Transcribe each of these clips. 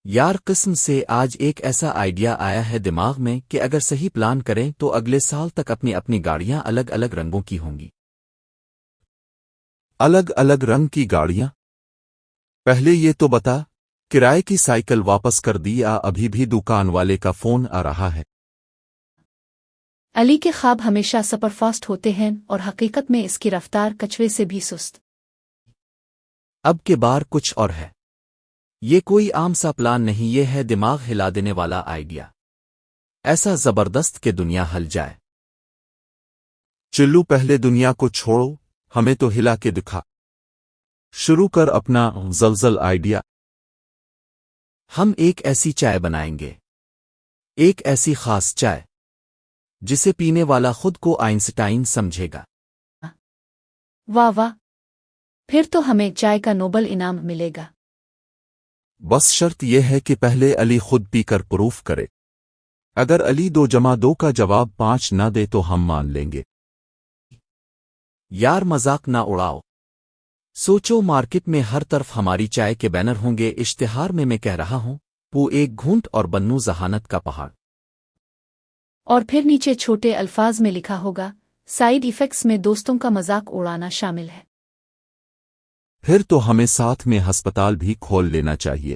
یار قسم سے آج ایک ایسا آئیڈیا آیا ہے دماغ میں کہ اگر صحیح پلان کریں تو اگلے سال تک اپنی اپنی گاڑیاں الگ الگ رنگوں کی ہوں گی۔ الگ الگ رنگ کی گاڑیاں؟ پہلے یہ تو بتا، کرائے کی سائیکل واپس کر دی یا ابھی بھی دکان والے کا فون آ رہا ہے؟ علی کے خواب ہمیشہ سپر فاسٹ ہوتے ہیں اور حقیقت میں اس کی رفتار کچرے سے بھی سست۔ اب کے بار کچھ اور ہے۔ یہ کوئی عام سا پلان نہیں، یہ ہے دماغ ہلا دینے والا آئیڈیا، ایسا زبردست کہ دنیا ہل جائے۔ چلو پہلے دنیا کو چھوڑو، ہمیں تو ہلا کے دکھا۔ شروع کر اپنا زلزل آئیڈیا۔ ہم ایک ایسی چائے بنائیں گے، ایک ایسی خاص چائے جسے پینے والا خود کو آئنسٹائن سمجھے گا۔ واہ واہ، پھر تو ہمیں چائے کا نوبل انعام ملے گا۔ بس شرط یہ ہے کہ پہلے علی خود پی کر پروف کرے۔ اگر علی 2+2 کا جواب 5 نہ دے تو ہم مان لیں گے۔ یار مذاق نہ اڑاؤ، سوچو مارکیٹ میں ہر طرف ہماری چائے کے بینر ہوں گے، اشتہار میں کہہ رہا ہوں، وہ ایک گھونٹ اور بنو ذہانت کا پہاڑ۔ اور پھر نیچے چھوٹے الفاظ میں لکھا ہوگا، سائیڈ ایفیکٹس میں دوستوں کا مذاق اڑانا شامل ہے۔ پھر تو ہمیں ساتھ میں ہسپتال بھی کھول لینا چاہیے،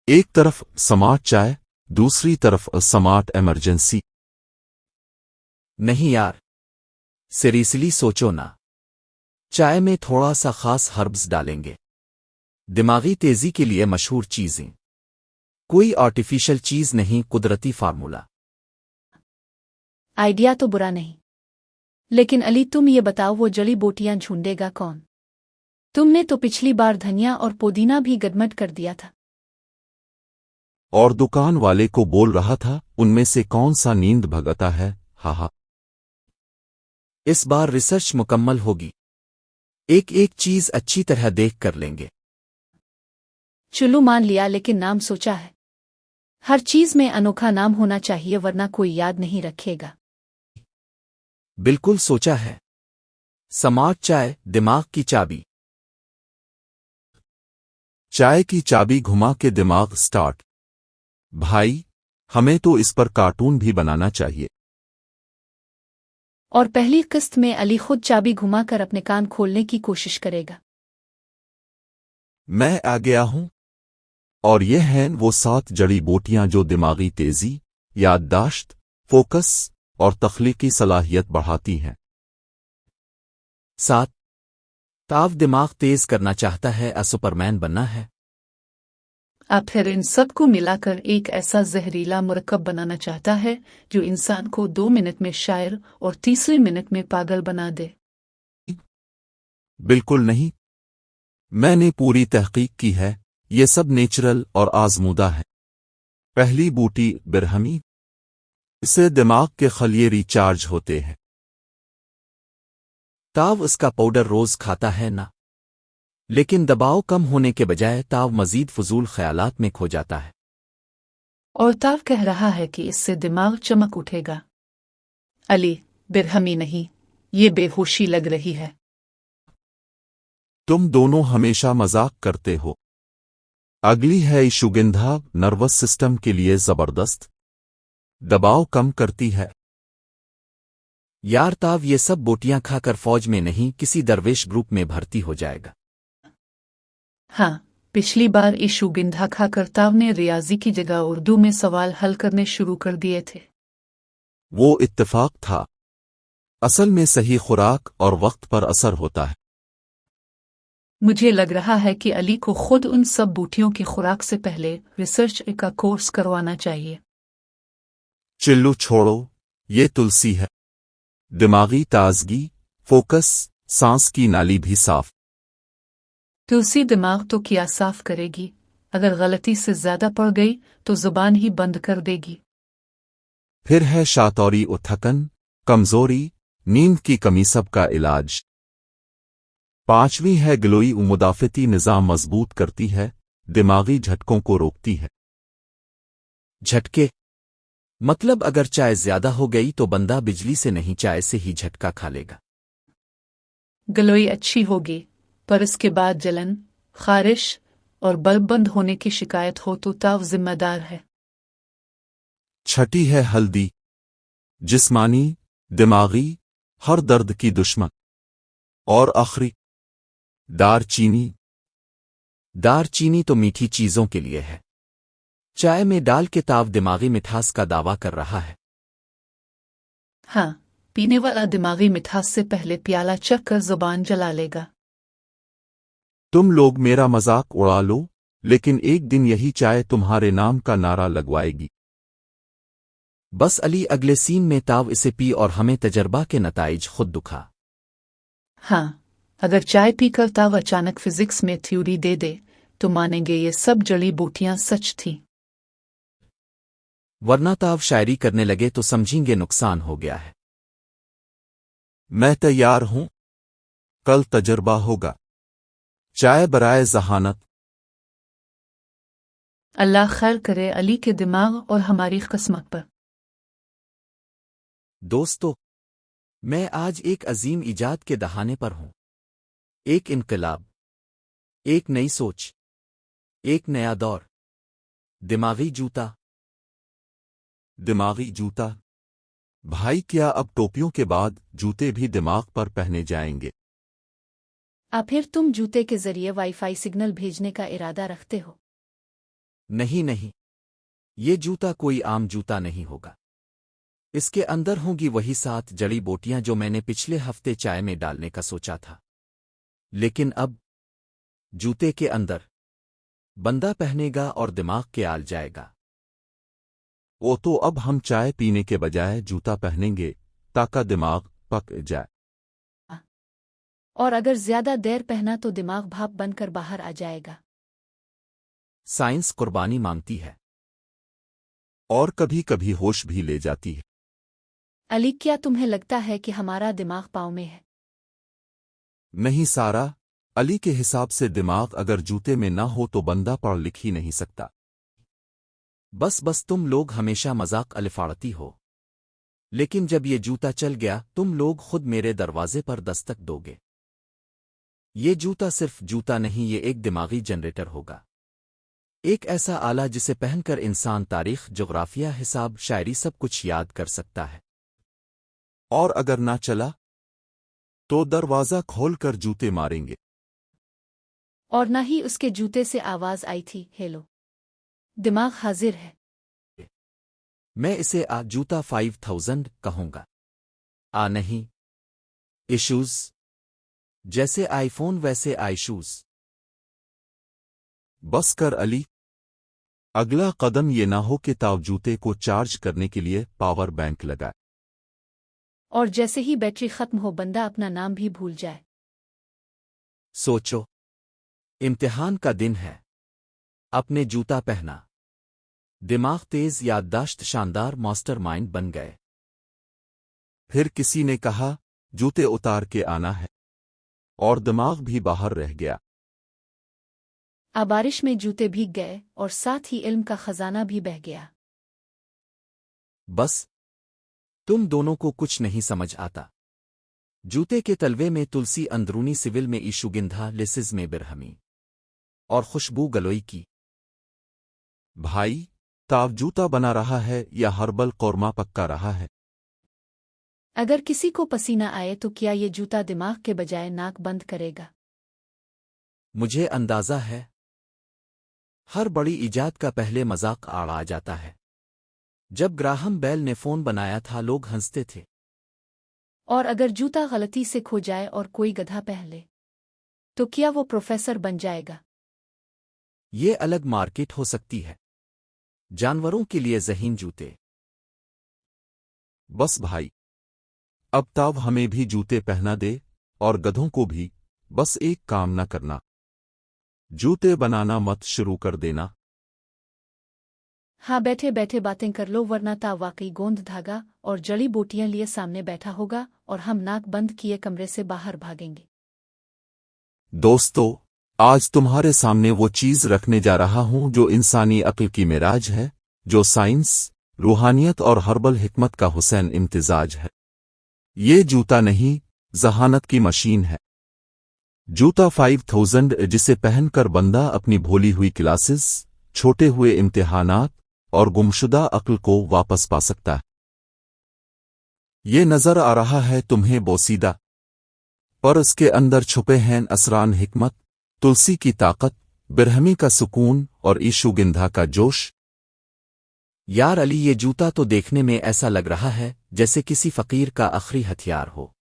ایک طرف سمارٹ چائے، دوسری طرف سمارٹ ایمرجنسی۔ نہیں یار، سیریسلی سوچو نا، چائے میں تھوڑا سا خاص ہربز ڈالیں گے، دماغی تیزی کے لیے مشہور چیزیں، کوئی آرٹیفیشل چیز نہیں، قدرتی فارمولا۔ آئیڈیا تو برا نہیں، لیکن علی تم یہ بتاؤ وہ جڑی بوٹیاں ڈھونڈے گا کون؟ تم نے تو پچھلی بار دھنیا اور پودینہ بھی گڈمٹ کر دیا تھا۔ اور دکان والے کو بول رہا تھا ان میں سے کون سا نیند بھگتا ہے، ہاہا۔ اس بار ریسرچ مکمل ہوگی، ایک ایک چیز اچھی طرح دیکھ کر لیں گے۔ چلو مان لیا، لیکن نام سوچا ہے؟ ہر چیز میں انوکھا نام ہونا چاہیے ورنہ کوئی یاد نہیں رکھے گا۔ بالکل سوچا ہے، سمارٹ چائے، دماغ کی چابی۔ چائے کی چابی گھما کے دماغ سٹارٹ۔ بھائی، ہمیں تو اس پر کارٹون بھی بنانا چاہیے۔ اور پہلی قسط میں علی خود چابی گھما کر اپنے کان کھولنے کی کوشش کرے گا۔ میں آ گیا ہوں، اور یہ ہیں وہ 7 جڑی بوٹیاں جو دماغی تیزی، یادداشت، فوکس اور تخلیقی صلاحیت بڑھاتی ہیں۔ 7 تاو دماغ تیز کرنا چاہتا ہے، سپرمین بننا ہے۔ اب پھر ان سب کو ملا کر ایک ایسا زہریلا مرکب بنانا چاہتا ہے جو انسان کو 2 منٹ میں شاعر اور تیسرے منٹ میں پاگل بنا دے۔ بالکل نہیں، میں نے پوری تحقیق کی ہے، یہ سب نیچرل اور آزمودہ ہے۔ پہلی بوٹی برہمی، اسے دماغ کے خلیے ریچارج ہوتے ہیں۔ تاو اس کا پاؤڈر روز کھاتا ہے نا، لیکن دباؤ کم ہونے کے بجائے تاو مزید فضول خیالات میں کھو جاتا ہے۔ اور تاو کہہ رہا ہے کہ اس سے دماغ چمک اٹھے گا۔ علی، برہمی نہیں، یہ بے ہوشی لگ رہی ہے۔ تم دونوں ہمیشہ مذاق کرتے ہو۔ اگلی ہے ایشوگندھا، نروس سسٹم کے لیے زبردست، دباؤ کم کرتی ہے۔ یار تاو یہ سب بوٹیاں کھا کر فوج میں نہیں، کسی درویش گروپ میں بھرتی ہو جائے گا۔ ہاں، پچھلی بار ایشوگندھا کھا کر تاو نے ریاضی کی جگہ اردو میں سوال حل کرنے شروع کر دیے تھے۔ وہ اتفاق تھا، اصل میں صحیح خوراک اور وقت پر اثر ہوتا ہے۔ مجھے لگ رہا ہے کہ علی کو خود ان سب بوٹیوں کی خوراک سے پہلے ریسرچ کا کورس کروانا چاہیے۔ چلو چھوڑو، یہ تلسی ہے، دماغی تازگی، فوکس، سانس کی نالی بھی صاف۔ تلسی دماغ تو کیا صاف کرے گی، اگر غلطی سے زیادہ پڑ گئی تو زبان ہی بند کر دے گی۔ پھر ہے شاتوری و تھکن، کمزوری، نیند کی کمی، سب کا علاج۔ 5ویں ہے گلوئی و مدافعتی نظام مضبوط کرتی ہے، دماغی جھٹکوں کو روکتی ہے۔ جھٹکے مطلب اگر چائے زیادہ ہو گئی تو بندہ بجلی سے نہیں، چائے سے ہی جھٹکا کھا لے گا۔ گلوئی اچھی ہوگی، پر اس کے بعد جلن، خارش، اور بلب بند ہونے کی شکایت ہو تو تاو ذمہ دار ہے۔ چھٹی ہے ہلدی، جسمانی، دماغی، ہر درد کی دشمن۔ اور آخری دار چینی۔ دار چینی تو میٹھی چیزوں کے لیے ہے۔ چائے میں ڈال کے تاو دماغی مٹھاس کا دعویٰ کر رہا ہے۔ ہاں، پینے والا دماغی مٹھاس سے پہلے پیالہ چکھ کر زبان جلا لے گا۔ تم لوگ میرا مذاق اڑا لو، لیکن ایک دن یہی چائے تمہارے نام کا نعرہ لگوائے گی۔ بس علی اگلے سین میں تاو اسے پی اور ہمیں تجربہ کے نتائج خود دکھا۔ ہاں، اگر چائے پی کر تاو اچانک فزکس میں تھیوری دے دے تو مانیں گے یہ سب جڑی بوٹیاں سچ تھیں۔ ورنہ تاو شاعری کرنے لگے تو سمجھیں گے نقصان ہو گیا ہے۔ میں تیار ہوں، کل تجربہ ہوگا۔ چائے برائے ذہانت۔ اللہ خیر کرے علی کے دماغ اور ہماری قسمت پر۔ دوستو، میں آج ایک عظیم ایجاد کے دہانے پر ہوں۔ ایک انقلاب، ایک نئی سوچ، ایک نیا دور۔ دماغی جوتا۔ دماغی جوتا؟ بھائی، کیا اب ٹوپیوں کے بعد جوتے بھی دماغ پر پہنے جائیں گے؟ پھر تم جوتے کے ذریعے وائی فائی سگنل بھیجنے کا ارادہ رکھتے ہو؟ نہیں، یہ جوتا کوئی عام جوتا نہیں ہوگا۔ اس کے اندر ہوں گی وہی 7 جڑی بوٹیاں جو میں نے پچھلے ہفتے چائے میں ڈالنے کا سوچا تھا۔ لیکن اب جوتے کے اندر بندہ پہنے گا اور دماغ کے آل جائے گا۔ وہ تو اب ہم چائے پینے کے بجائے جوتا پہنیں گے تاکہ دماغ پک جائے۔ اور اگر زیادہ دیر پہنا تو دماغ بھاپ بن کر باہر آ جائے گا۔ سائنس قربانی مانگتی ہے۔ اور کبھی کبھی ہوش بھی لے جاتی ہے۔ علی، کیا تمہیں لگتا ہے کہ ہمارا دماغ پاؤں میں ہے؟ نہیں سارا، علی کے حساب سے دماغ اگر جوتے میں نہ ہو تو بندہ پڑھ لکھ ہی نہیں سکتا۔ بس تم لوگ ہمیشہ مذاق الفاڑتی ہو۔ لیکن جب یہ جوتا چل گیا تم لوگ خود میرے دروازے پر دستک دو گے۔ یہ جوتا صرف جوتا نہیں، یہ ایک دماغی جنریٹر ہوگا۔ ایک ایسا آلہ جسے پہن کر انسان تاریخ، جغرافیہ، حساب، شاعری سب کچھ یاد کر سکتا ہے۔ اور اگر نہ چلا تو دروازہ کھول کر جوتے ماریں گے۔ اور نہ ہی اس کے جوتے سے آواز آئی تھی، ہیلو، دماغ حاضر ہے۔ میں اسے جوتا 5000 کہوں گا۔ نہیں، ایشوز۔ جیسے آئی فون ویسے آئی شوز۔ بس کر علی، اگلا قدم یہ نہ ہو کہ تاو جوتے کو چارج کرنے کے لیے پاور بینک لگائے۔ اور جیسے ہی بیٹری ختم ہو بندہ اپنا نام بھی بھول جائے۔ سوچو، امتحان کا دن ہے، اپنے جوتا پہنا، دماغ تیز، یادداشت شاندار، ماسٹر مائنڈ بن گئے۔ پھر کسی نے کہا جوتے اتار کے آنا ہے، اور دماغ بھی باہر رہ گیا۔ بارش میں جوتے بھیگ گئے اور ساتھ ہی علم کا خزانہ بھی بہہ گیا۔ بس تم دونوں کو کچھ نہیں سمجھ آتا۔ جوتے کے تلوے میں تلسی، اندرونی سول میں ایشوگندھا، لیسز میں برہمی اور خوشبو گلوئی کی۔ بھائی، تاو جوتا بنا رہا ہے یا ہربل قورمہ پکا رہا ہے؟ اگر کسی کو پسینہ آئے تو کیا یہ جوتا دماغ کے بجائے ناک بند کرے گا؟ مجھے اندازہ ہے ہر بڑی ایجاد کا پہلے مذاق آ جاتا ہے۔ جب گراہم بیل نے فون بنایا تھا لوگ ہنستے تھے۔ اور اگر جوتا غلطی سے کھو جائے اور کوئی گدھا پہن لے تو کیا وہ پروفیسر بن جائے گا؟ یہ الگ مارکیٹ ہو سکتی ہے، جانوروں کے لیے ذہین جوتے۔ بس بھائی، اب تاو ہمیں بھی جوتے پہنا دے اور گدھوں کو بھی۔ بس ایک کام نہ کرنا، جوتے بنانا مت شروع کر دینا۔ ہاں، بیٹھے بیٹھے باتیں کر لو، ورنہ تا واقعی گوند دھاگا اور جڑی بوٹیاں لیے سامنے بیٹھا ہوگا اور ہم ناک بند کیے کمرے سے باہر بھاگیں گے۔ دوستو، آج تمہارے سامنے وہ چیز رکھنے جا رہا ہوں جو انسانی عقل کی معراج ہے، جو سائنس، روحانیت اور ہربل حکمت کا حسین امتزاج ہے۔ یہ جوتا نہیں، ذہانت کی مشین ہے۔ जूता 5000 जिसे पहनकर बंदा अपनी भोली हुई क्लासेस, छोटे हुए इम्तिहानात और गुमशुदा अक्ल को वापस पा सकता है। ये नजर आ रहा है तुम्हें बोसीदा, पर उसके अंदर छुपे हैं असरान हिकमत, तुलसी की ताकत, बिरहमी का सुकून और ईशुगिंधा का जोश। यार अली, ये जूता तो देखने में ऐसा लग रहा है जैसे किसी फकीर का आखिरी हथियार हो।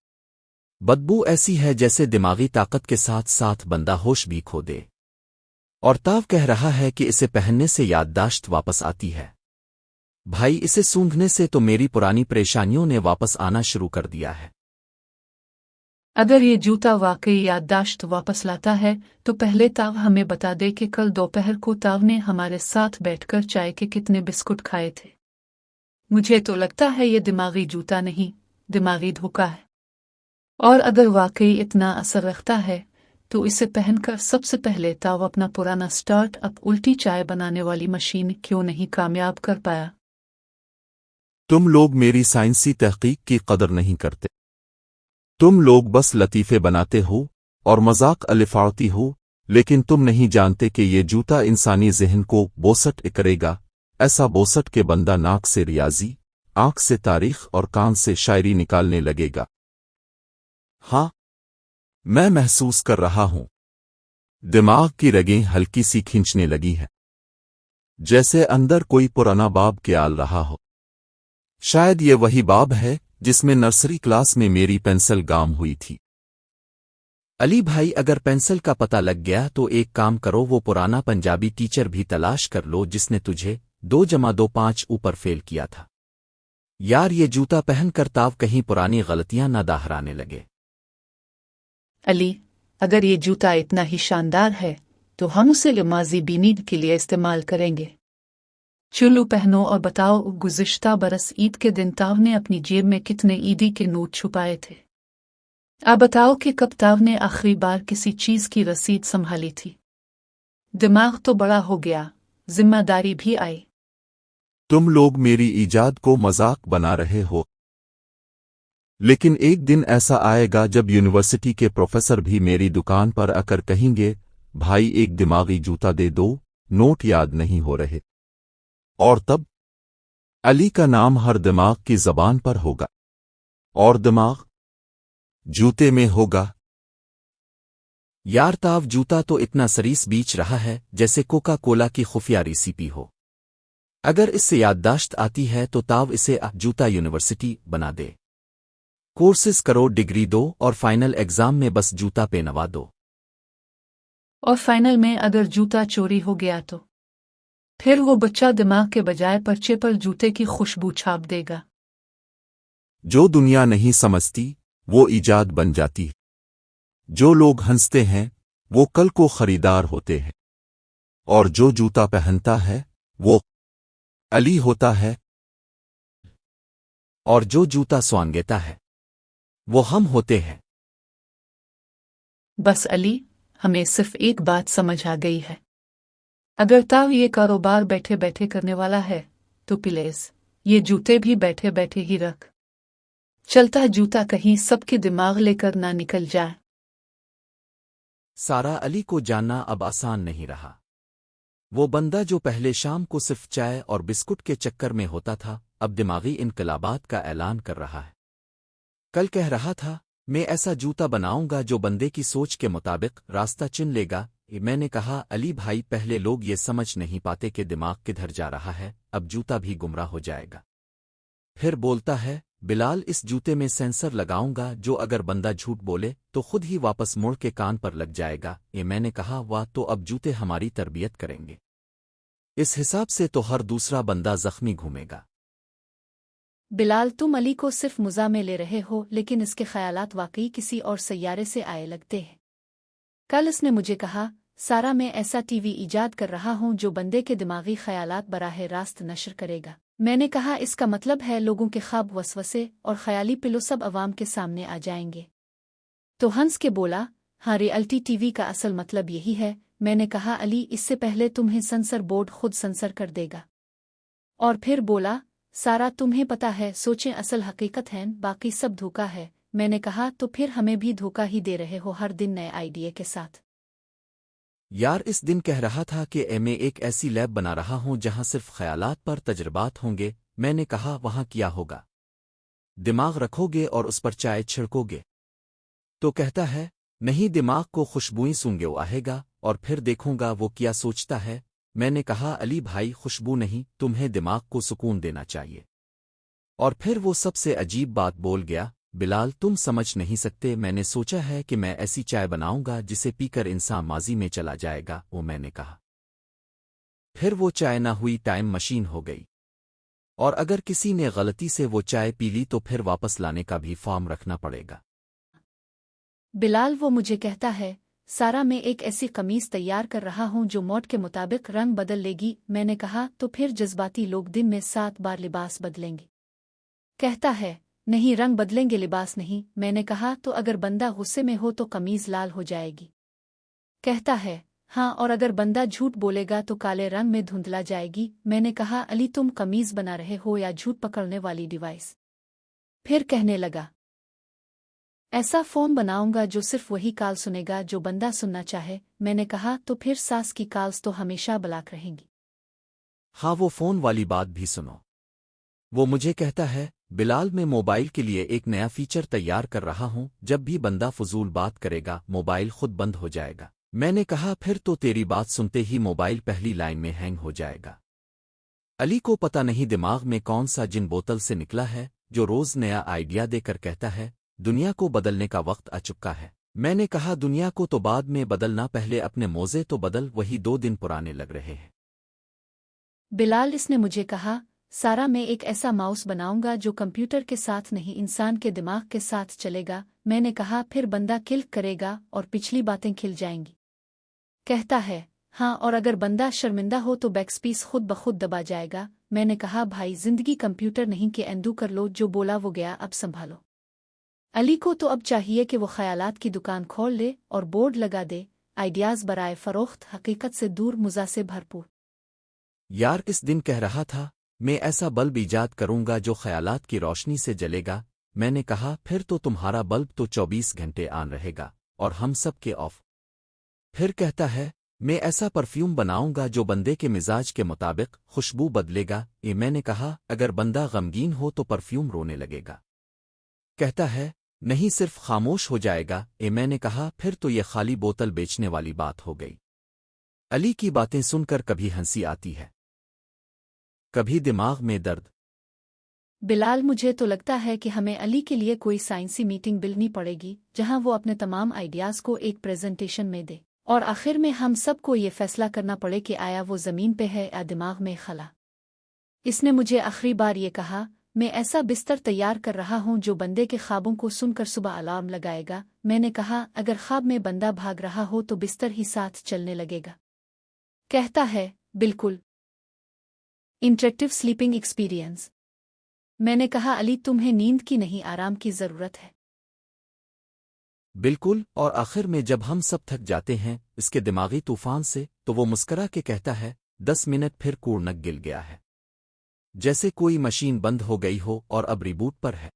बदबू ऐसी है जैसे दिमागी ताकत के साथ साथ बंदा होश भी खो दे। और ताव कह रहा है कि इसे पहनने से याददाश्त वापस आती है। भाई, इसे सूंघने से तो मेरी पुरानी परेशानियों ने वापस आना शुरू कर दिया है। अगर ये जूता वाकई याददाश्त वापस लाता है तो पहले ताव हमें बता दे कि कल दोपहर को ताव ने हमारे साथ बैठकर चाय के कितने बिस्कुट खाए थे। मुझे तो लगता है ये दिमागी जूता नहीं, दिमागी धोखा है। और अगर वाकई इतना असर रखता है तो इसे पहनकर सबसे पहले ताव अपना पुराना स्टार्ट अप उल्टी चाय बनाने वाली मशीन क्यों नहीं कामयाब कर पाया। तुम लोग मेरी साइंसी तहकीक की कदर नहीं करते। तुम लोग बस लतीफ़े बनाते हो और मजाक अलिफाड़ती हो, लेकिन तुम नहीं जानते कि ये जूता इंसानी ज़हन को बोसट करेगा। ऐसा बोसट के बंदा नाक से रियाजी, आंख से तारीख और कान से शायरी निकालने लगेगा। हाँ, मैं महसूस कर रहा हूं। दिमाग की रगें हल्की सी खींचने लगी हैं, जैसे अंदर कोई पुराना बाब के आल रहा हो। शायद ये वही बाब है जिसमें नर्सरी क्लास में मेरी पेंसिल गाम हुई थी। अली भाई, अगर पेंसिल का पता लग गया तो एक काम करो, वो पुराना पंजाबी टीचर भी तलाश कर लो जिसने तुझे 2+2 5 ऊपर फेल किया था। यार, ये जूता पहनकर ताव कहीं पुरानी गलतियां न दोहराने लगे। अली, अगर ये जूता इतना ही शानदार है तो हम उसे लिमाजी बीनीड के लिए इस्तेमाल करेंगे। चुल्लू पहनो और बताओ, गुज़िश्ता बरस ईद के दिन ताव ने अपनी जेब में कितने ईदी के नोट छुपाए थे। आप बताओ कि कब ताव ने आखिरी बार किसी चीज की रसीद संभाली थी। दिमाग तो बड़ा हो गया, जिम्मेदारी भी आई। तुम लोग मेरी ईजाद को मजाक बना रहे हो, लेकिन एक दिन ऐसा आएगा जब यूनिवर्सिटी के प्रोफेसर भी मेरी दुकान पर आकर कहेंगे, भाई एक दिमागी जूता दे दो, नोट याद नहीं हो रहे। और तब अली का नाम हर दिमाग की जबान पर होगा, और दिमाग जूते में होगा। यार ताव, जूता तो इतना सरीस बीच रहा है जैसे कोका कोला की खुफिया रेसिपी हो। अगर इससे याददाश्त आती है तो ताव इसे जूता यूनिवर्सिटी बना दे। कोर्सेस करो, डिग्री दो और फाइनल एग्जाम में बस जूता पे नवा दो। और फाइनल में अगर जूता चोरी हो गया तो फिर वो बच्चा दिमाग के बजाय पर्चे पर जूते की खुशबू छाप देगा। जो दुनिया नहीं समझती वो ईजाद बन जाती है। जो लोग हंसते हैं वो कल को खरीदार होते हैं, और जो जूता पहनता है वो अली होता है, और जो जूता स्वांगेता है वो हम होते हैं। बस अली, हमें सिर्फ एक बात समझ आ गई है। अगर ताव ये कारोबार बैठे बैठे करने वाला है तो प्लीज ये जूते भी बैठे बैठे ही रख। चलता जूता कहीं सबके दिमाग लेकर ना निकल जाए। सारा अली को जानना अब आसान नहीं रहा। वो बंदा जो पहले शाम को सिर्फ चाय और बिस्कुट के चक्कर में होता था, अब दिमागी इनकलाबात का ऐलान कर रहा है। कल कह रहा था, मैं ऐसा जूता बनाऊंगा जो बंदे की सोच के मुताबिक रास्ता चुन लेगा। मैंने कहा, अली भाई, पहले लोग ये समझ नहीं पाते कि दिमाग किधर जा रहा है, अब जूता भी गुमराह हो जाएगा। फिर बोलता है, बिलाल, इस जूते में सेंसर लगाऊंगा जो अगर बंदा झूठ बोले तो खुद ही वापस मुड़ के कान पर लग जाएगा। मैंने कहा, वाह, तो अब जूते हमारी तरबियत करेंगे। इस हिसाब से तो हर दूसरा बंदा जख्मी घूमेगा। बिलाल, तुम अली को सिर्फ मुज़ा में ले रहे हो, लेकिन इसके ख्यालात वाकई किसी और सैयारे से आए लगते हैं। कल इसने मुझे कहा, सारा, मैं ऐसा टीवी ईजाद कर रहा हूं जो बंदे के दिमागी ख्यालात बराह रास्त नशर करेगा। मैंने कहा, इसका मतलब है लोगों के ख्वाब, वसवसे और ख्याली पिलो सब अवाम के सामने आ जाएंगे। तो हंस के बोला, हाँ, रियलिटी टीवी का असल मतलब यही है। मैंने कहा, अली, इससे पहले तुम्हें सेंसर बोर्ड खुद सेंसर कर देगा। और फिर बोला, सारा, तुम्हें पता है, सोचें असल हकीकत है, बाकी सब धोखा है। मैंने कहा तो फिर हमें भी धोखा ही दे रहे हो हर दिन नए आइडिया के साथ। यार इस दिन कह रहा था कि मैं एक ऐसी लैब बना रहा हूं जहां सिर्फ ख्यालात पर तजर्बात होंगे। मैंने कहा वहां क्या होगा? दिमाग रखोगे और उस पर चाय छिड़कोगे? तो कहता है नहीं, दिमाग को खुशबुएं सूंघे आहेगा और फिर देखूंगा वो क्या सोचता है। मैंने कहा अली भाई, खुशबू नहीं, तुम्हें दिमाग को सुकून देना चाहिए। और फिर वो सबसे अजीब बात बोल गया, बिलाल तुम समझ नहीं सकते, मैंने सोचा है कि मैं ऐसी चाय बनाऊंगा जिसे पीकर इंसान माजी में चला जाएगा। वो मैंने कहा फिर वो चाय ना हुई, टाइम मशीन हो गई। और अगर किसी ने गलती से वो चाय पी ली तो फिर वापस लाने का भी फॉर्म रखना पड़ेगा। बिलाल वो मुझे कहता है, सारा मैं एक ऐसी कमीज तैयार कर रहा हूं जो मॉड के मुताबिक रंग बदल लेगी। मैंने कहा तो फिर जज्बाती लोग दिन में 7 बार लिबास बदलेंगे? कहता है नहीं, रंग बदलेंगे, लिबास नहीं। मैंने कहा तो अगर बंदा गुस्से में हो तो कमीज लाल हो जाएगी? कहता है हाँ, और अगर बंदा झूठ बोलेगा तो काले रंग में धुंधला जाएगी। मैंने कहा अली तुम कमीज बना रहे हो या झूठ पकड़ने वाली डिवाइस? फिर कहने लगा ऐसा फोन बनाऊंगा जो सिर्फ वही कॉल सुनेगा जो बंदा सुनना चाहे। मैंने कहा तो फिर सास की कॉल्स तो हमेशा ब्लॉक रहेंगी। हाँ, वो फोन वाली बात भी सुनो। वो मुझे कहता है बिलाल, मैं मोबाइल के लिए एक नया फीचर तैयार कर रहा हूं, जब भी बंदा फजूल बात करेगा मोबाइल खुद बंद हो जाएगा। मैंने कहा फिर तो तेरी बात सुनते ही मोबाइल पहली लाइन में हैंग हो जाएगा। अली को पता नहीं दिमाग में कौन सा जिन बोतल से निकला है जो रोज नया आइडिया देकर कहता है दुनिया को बदलने का वक्त आ चुका है। मैंने कहा दुनिया को तो बाद में बदलना, पहले अपने मोजे तो बदल, वही 2 दिन पुराने लग रहे हैं। बिलाल इसने मुझे कहा सारा मैं एक ऐसा माउस बनाऊंगा जो कंप्यूटर के साथ नहीं इंसान के दिमाग के साथ चलेगा। मैंने कहा फिर बंदा क्लिक करेगा और पिछली बातें खिल जाएंगी? कहता है हाँ, और अगर बंदा शर्मिंदा हो तो बैकस्पेस खुद ब खुद दबा जाएगा। मैंने कहा भाई, जिंदगी कंप्यूटर नहीं कि एंडू कर लो, जो बोला वो गया, अब संभालो। अली को तो अब चाहिए कि वो ख्यालात की दुकान खोल ले और बोर्ड लगा दे, आइडियाज बराए फरोख्त, हकीकत से दूर, मुजा से भरपूर। यार इस दिन कह रहा था मैं ऐसा बल्ब ईजाद करूंगा जो ख्यालात की रोशनी से जलेगा। मैंने कहा फिर तो तुम्हारा बल्ब तो 24 घंटे ऑन रहेगा और हम सब के ऑफ। फिर कहता है मैं ऐसा परफ्यूम बनाऊंगा जो बंदे के मिजाज के मुताबिक खुशबू बदलेगा। मैंने कहा अगर बंदा गमगीन हो तो परफ्यूम रोने लगेगा? कहता है नहीं, सिर्फ खामोश हो जाएगा। मैंने कहा फिर तो ये खाली बोतल बेचने वाली बात हो गई। अली की बातें सुनकर कभी हंसी आती है, कभी दिमाग में दर्द। बिलाल मुझे तो लगता है कि हमें अली के लिए कोई साइंसी मीटिंग बुलानी पड़ेगी जहां वो अपने तमाम आइडियाज को एक प्रेजेंटेशन में दे और आखिर में हम सबको ये फैसला करना पड़े कि आया वो जमीन पे है या दिमाग में खला। इसने मुझे आखिरी बार ये कहा मैं ऐसा बिस्तर तैयार कर रहा हूं जो बंदे के ख्वाबों को सुनकर सुबह अलार्म लगाएगा। मैंने कहा अगर ख्वाब में बंदा भाग रहा हो तो बिस्तर ही साथ चलने लगेगा? कहता है बिल्कुल, इंटरेक्टिव स्लीपिंग एक्सपीरियंस। मैंने कहा अली तुम्हें नींद की नहीं, आराम की जरूरत है। बिल्कुल। और आखिर में जब हम सब थक जाते हैं इसके दिमागी तूफान से तो वो मुस्करा के कहता है 10 मिनट फिर कूड़नक गिल गया है, जैसे कोई मशीन बंद हो गई हो और अब रिबूट पर है।